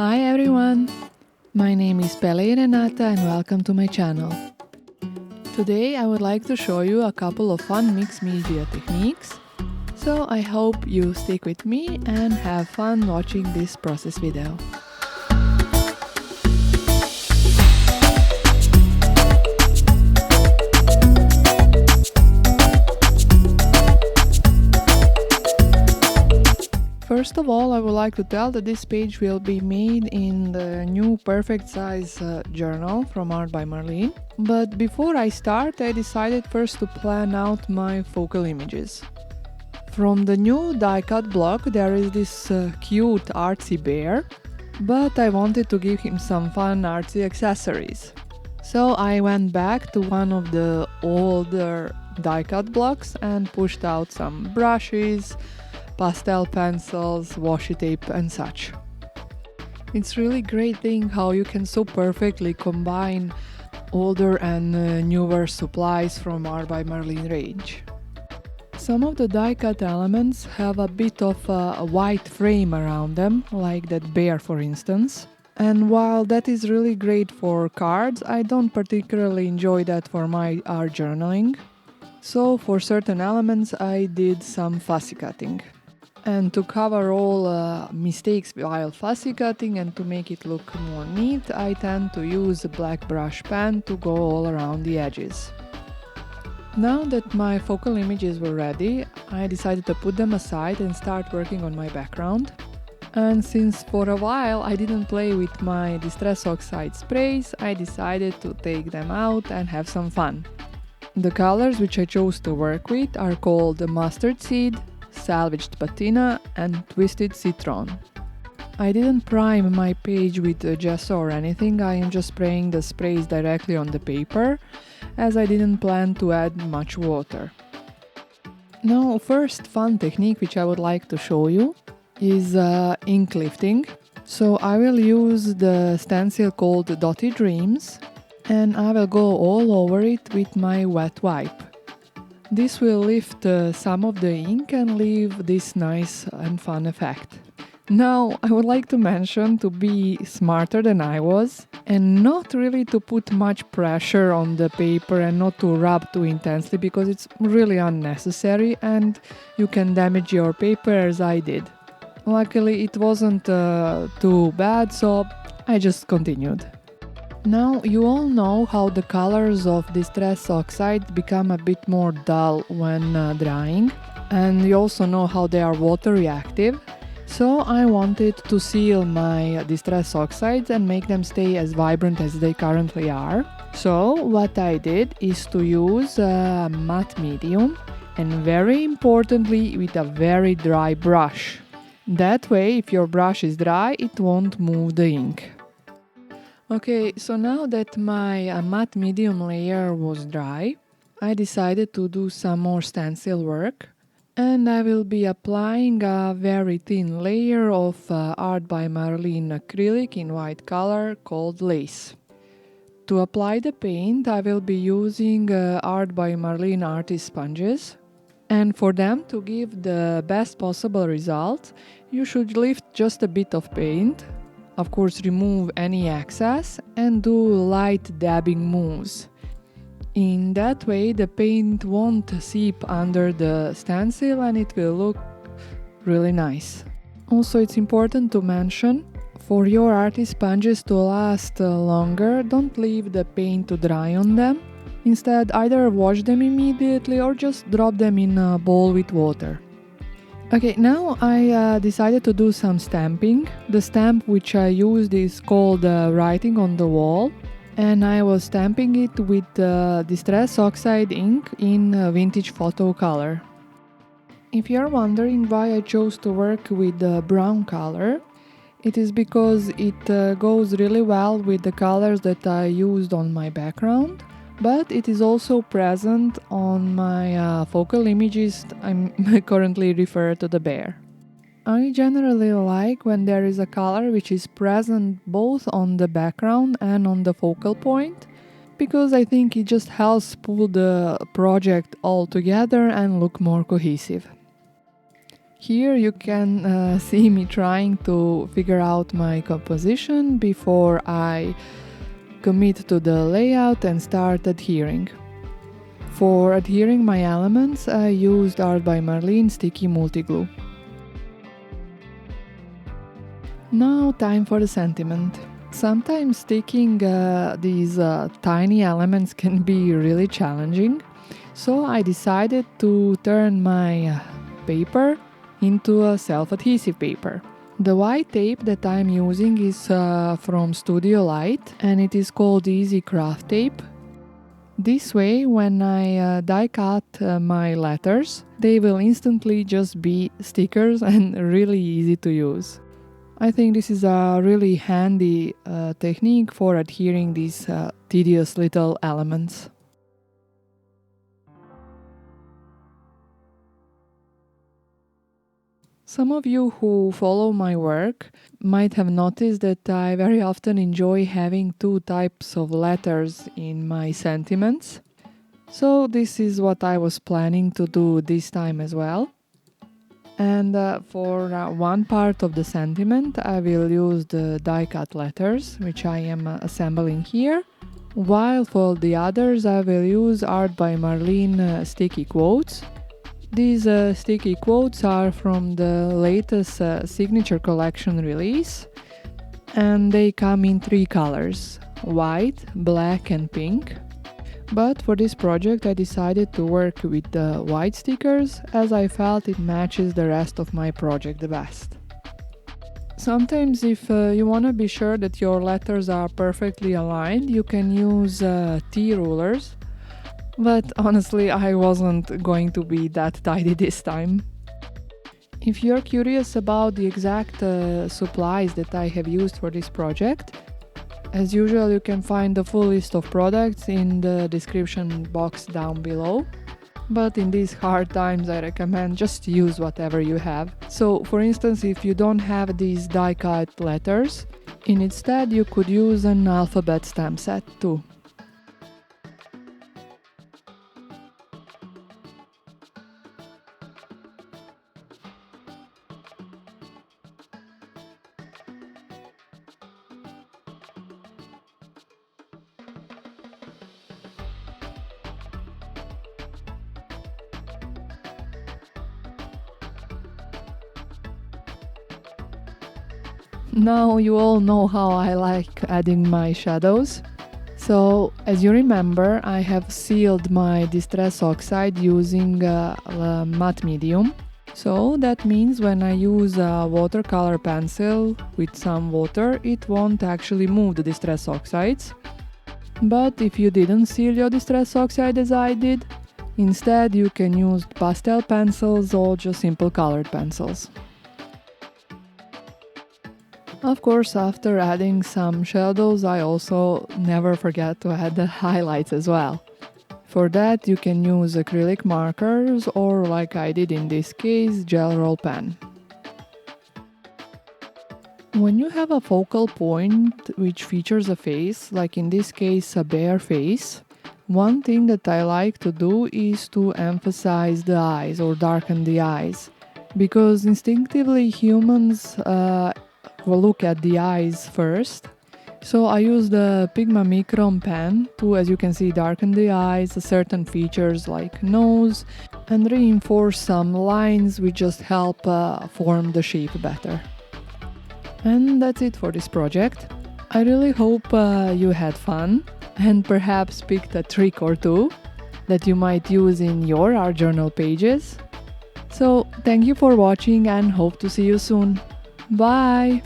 Hi everyone! My name is Pele Renata and welcome to my channel. Today I would like to show you a couple of fun mixed media techniques, so I hope you stick with me and have fun watching this process video. First of all, I would like to tell that this page will be made in the new perfect size journal from Art by Marlene. But before I start, I decided first to plan out my focal images. From the new die cut block there is this cute artsy bear, but I wanted to give him some fun artsy accessories. So I went back to one of the older die cut blocks and pushed out some brushes, pastel pencils, washi tape and such. It's really great thing how you can so perfectly combine older and newer supplies from Art by Marlene range. Some of the die cut elements have a bit of a white frame around them, like that bear for instance. And while that is really great for cards, I don't particularly enjoy that for my art journaling. So for certain elements I did some fussy cutting. And to cover all mistakes while fussy cutting and to make it look more neat, I tend to use a black brush pen to go all around the edges. Now that my focal images were ready, I decided to put them aside and start working on my background. And since for a while I didn't play with my Distress Oxide sprays, I decided to take them out and have some fun. The colors which I chose to work with are called Mustard Seed, Salvaged Patina and Twisted Citron. I didn't prime my page with gesso or anything, I am just spraying the sprays directly on the paper, as I didn't plan to add much water. Now, first fun technique which I would like to show you is ink lifting. So I will use the stencil called Dotty Dreams and I will go all over it with my wet wipe. This will lift some of the ink and leave this nice and fun effect. Now, I would like to mention to be smarter than I was and not really to put much pressure on the paper and not to rub too intensely because it's really unnecessary and you can damage your paper as I did. Luckily it wasn't too bad, so I just continued. Now, you all know how the colors of Distress Oxide become a bit more dull when drying, and you also know how they are water reactive. So I wanted to seal my Distress Oxides and make them stay as vibrant as they currently are. So what I did is to use a matte medium and very importantly with a very dry brush. That way, if your brush is dry, it won't move the ink. Okay, so now that my matte medium layer was dry, I decided to do some more stencil work and I will be applying a very thin layer of Art by Marlene acrylic in white color called Lace. To apply the paint, I will be using Art by Marlene artist sponges, and for them to give the best possible result, you should lift just a bit of paint. Of course, remove any excess and do light dabbing moves. In that way, the paint won't seep under the stencil and it will look really nice. Also, it's important to mention, for your artist sponges to last longer, don't leave the paint to dry on them. Instead, either wash them immediately or just drop them in a bowl with water. Okay, now I decided to do some stamping. The stamp which I used is called Writing on the Wall, and I was stamping it with Distress Oxide ink in vintage photo color. If you're wondering why I chose to work with the brown color, it is because it goes really well with the colors that I used on my background. But it is also present on my focal images. I'm currently refer to the bear. I generally like when there is a color which is present both on the background and on the focal point, because I think it just helps pull the project all together and look more cohesive. Here you can see me trying to figure out my composition before I commit to the layout and start adhering. For adhering my elements, I used Art by Marlene Sticky Multiglue. Now time for the sentiment. Sometimes sticking these tiny elements can be really challenging, so I decided to turn my paper into a self-adhesive paper. The white tape that I'm using is from Studio Light and it is called Easy Craft Tape. This way, when I die cut my letters, they will instantly just be stickers and really easy to use. I think this is a really handy technique for adhering these tedious little elements. Some of you who follow my work might have noticed that I very often enjoy having two types of letters in my sentiments. So this is what I was planning to do this time as well. And for one part of the sentiment I will use the die cut letters, which I am assembling here, while for the others I will use Art by Marlene sticky quotes. These sticky quotes are from the latest signature collection release, and they come in 3 colors: white, black and pink. But for this project I decided to work with the white stickers, as I felt it matches the rest of my project the best. Sometimes if you want to be sure that your letters are perfectly aligned, you can use T rulers. But honestly, I wasn't going to be that tidy this time. If you're curious about the exact supplies that I have used for this project, as usual you can find the full list of products in the description box down below. But in these hard times I recommend just use whatever you have. So for instance, if you don't have these die cut letters, instead you could use an alphabet stamp set too. Now you all know how I like adding my shadows. So as you remember, I have sealed my Distress Oxide using a matte medium. So that means when I use a watercolor pencil with some water, it won't actually move the Distress Oxides. But if you didn't seal your Distress Oxide as I did, instead you can use pastel pencils or just simple colored pencils. Of course, after adding some shadows, I also never forget to add the highlights as well. For that you can use acrylic markers or, like I did in this case, gel roll pen. When you have a focal point which features a face, like in this case a bear face, one thing that I like to do is to emphasize the eyes or darken the eyes, because instinctively humans will look at the eyes first. So I use the Pigma Micron pen to, as you can see, darken the eyes, certain features like nose, and reinforce some lines which just help form the shape better. And that's it for this project. I really hope you had fun and perhaps picked a trick or two that you might use in your art journal pages. So thank you for watching and hope to see you soon. Bye!